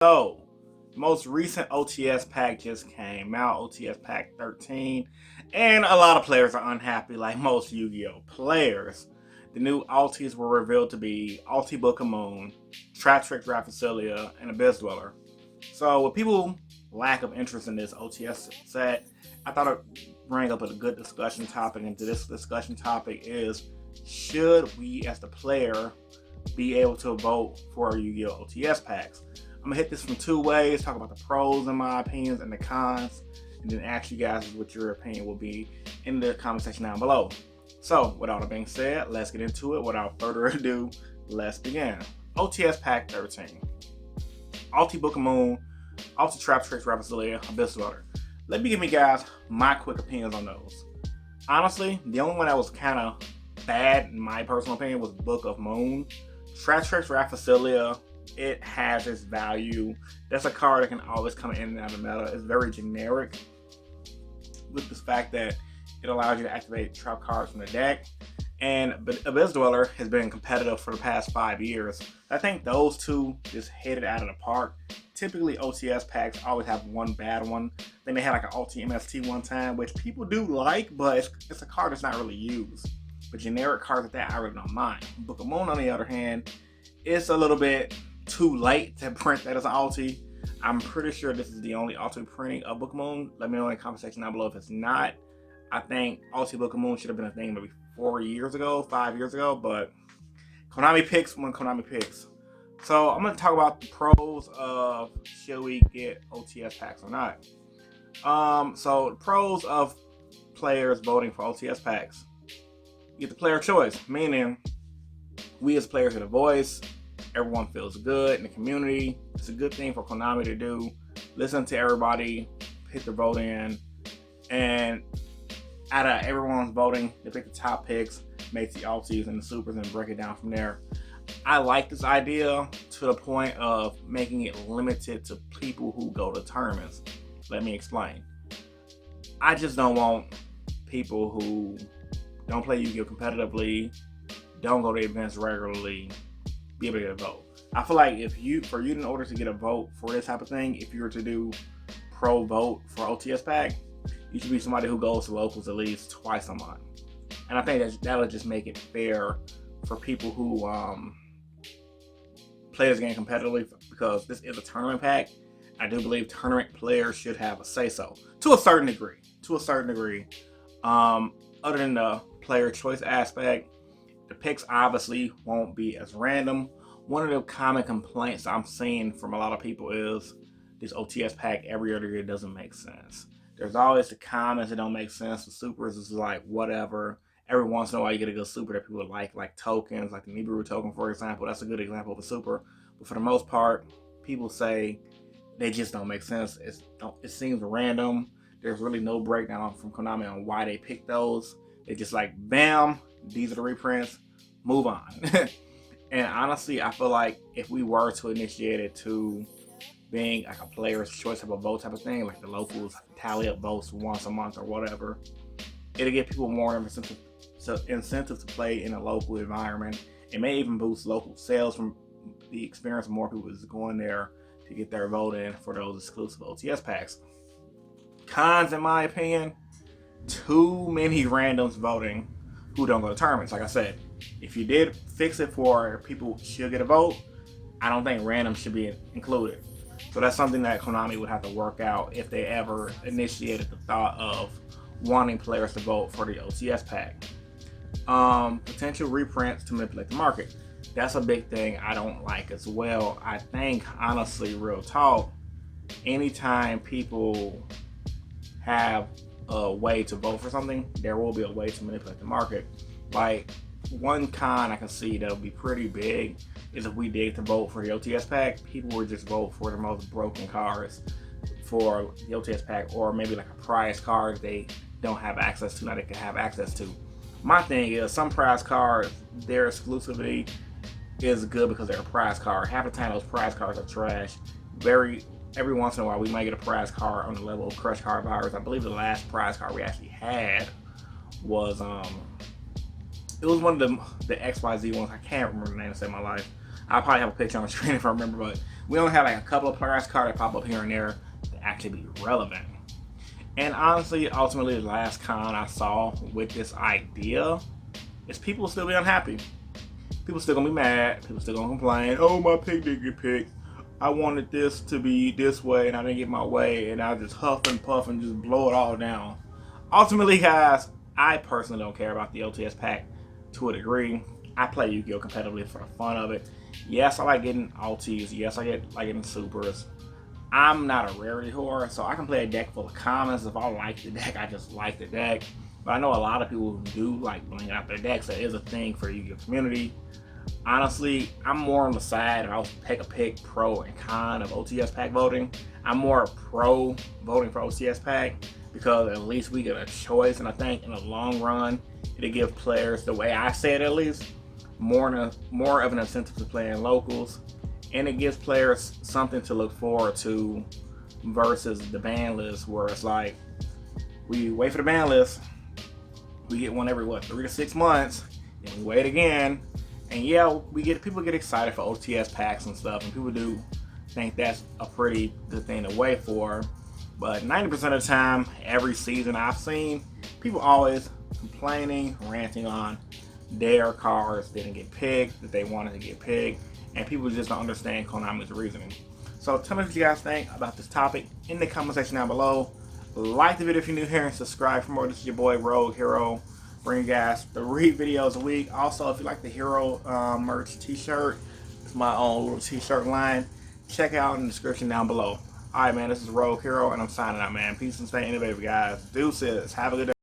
So, most recent OTS pack just came out, OTS pack 13, and a lot of players are unhappy, like most Yu-Gi-Oh players. The new altis were revealed to be Alti Book of Moon, Trap Trick Drapicilia, and Abyss Dweller. So, with people lack of interest in this OTS set, I thought it'd bring up a good discussion topic, and this discussion topic is, should we as the player be able to vote for Yu-Gi-Oh OTS packs? I'm gonna hit this from two ways, talk about the pros in my opinions and the cons, and then ask you guys what your opinion will be in the comment section down below. So, with all that being said, let's get into it. Without further ado, let's begin. OTS pack 13. Alti Book of Moon, Alti Trap Trick Drapicilia, Abyss Dweller. Let me give you guys my quick opinions on those. Honestly, the only one that was kind of bad, in my personal opinion, was Book of Moon. Trap Trick Drapicilia, it has its value. That's a card that can always come in and out of meta. It's very generic with the fact that it allows you to activate trap cards from the deck. But Abyss Dweller has been competitive for the past 5 years. I think those two just hit it out of the park. Typically, OTS packs always have one bad one. Then they had like an Alti MST one time, which people do like, but it's a card that's not really used. But generic cards like that, I really don't mind. Book of Moon, on the other hand, it's a little bit too late to print that as an Alti. I'm pretty sure this is the only Alti printing of Book of Moon. Let me know in the comment section down below if it's not. I think Alti Book of Moon should have been a thing maybe 4 years ago, 5 years ago, but Konami picks when Konami picks. So I'm going to talk about the pros of should we get OTS packs or not. So the pros of players voting for OTS packs. You get the player choice, meaning we as players get a voice. Everyone feels good in the community. It's a good thing for Konami to do. Listen to everybody, hit the vote in, and out of everyone's voting, they pick the top picks, make the altis and the supers, and break it down from there. I like this idea to the point of making it limited to people who go to tournaments. Let me explain. I just don't want people who don't play Yu-Gi-Oh competitively, don't go to events regularly, be able to get a vote. I feel like for you in order to get a vote for this type of thing, if you were to do pro vote for OTS pack, you should be somebody who goes to locals at least twice a month. And I think that'll just make it fair for people who play this game competitively, because this is a tournament pack. I do believe tournament players should have a say-so to a certain degree. Other than the player choice aspect, the picks obviously won't be as random. One of the common complaints I'm seeing from a lot of people is this OTS pack every other year doesn't make sense. There's always the comments that don't make sense. The supers is like whatever. Every once in a while you get a good super that people like tokens, like the Nibiru token, for example. That's a good example of a super. But for the most part, people say they just don't make sense. It seems random. There's really no breakdown from Konami on why they picked those. They just like, bam, these are the reprints, move on. And honestly, I feel like if we were to initiate it to being like a player's choice of a vote type of thing, like the locals tally up votes once a month or whatever, it'll give people more incentive to play in a local environment. It may even boost local sales from the experience of more people just going there to get their vote in for those exclusive OTS packs. Cons, in my opinion, too many randoms voting who don't go to tournaments. Like I said, if you did fix it for people should get a vote, I don't think random should be included. So that's something that Konami would have to work out if they ever initiated the thought of wanting players to vote for the OTS pack. Potential reprints to manipulate the market. That's a big thing I don't like as well. I think, honestly, real talk, anytime people have a way to vote for something, there will be a way to manipulate the market. Like, one con I can see that'll be pretty big is if we did to vote for the OTS pack, people would just vote for the most broken cards for the OTS pack, or maybe like a prize card they don't have access to, now they can have access to. My thing is, some prize cards, their exclusivity is good because they're a prize card. Half the time those prize cards are trash. Every once in a while we might get a prize card on the level of Crush Card Virus. I believe the last prize card we actually had was it was one of the XYZ ones. I can't remember the name to save my life. I'll probably have a picture on the screen if I remember, but we only have like a couple of players cards that pop up here and there to actually be relevant. And honestly, ultimately, the last con I saw with this idea is people will still be unhappy. People still gonna be mad. People still gonna complain. Oh, my pick didn't get picked. I wanted this to be this way and I didn't get my way, and I just huff and puff and just blow it all down. Ultimately, guys, I personally don't care about the OTS pack to a degree. I play Yu-Gi-Oh! Competitively for the fun of it. Yes, I like getting alties. Yes, I like getting supers. I'm not a rarity whore, so I can play a deck full of commons. If I like the deck, I just like the deck. But I know a lot of people who do like blinging out their decks. That is a thing for the Yu-Gi-Oh! Community. Honestly, I'm more on the side, and I'll take a pick pro and con of OTS pack voting. I'm more pro voting for OTS pack because at least we get a choice, and I think in the long run, it'll give players, the way I say it at least, more of an incentive to play in locals, and it gives players something to look forward to versus the ban list, where it's like we wait for the ban list, we get one every 3 to 6 months, and we wait again. And yeah, people get excited for OTS packs and stuff, and people do think that's a pretty good thing to wait for. But 90% of the time, every season I've seen, people always complaining, ranting on their cards didn't get picked, that they wanted to get picked, and people just don't understand Konami's reasoning. So tell me what you guys think about this topic in the comment section down below. Like the video if you're new here, and subscribe for more. This is your boy Rogue Hero, bringing you guys 3 videos a week. Also, if you like the Hero merch t-shirt, it's my own little t-shirt line, check it out in the description down below. Alright, man, this is Rogue Hero, and I'm signing out, man. Peace and stay innovative, guys. Deuces. Have a good day.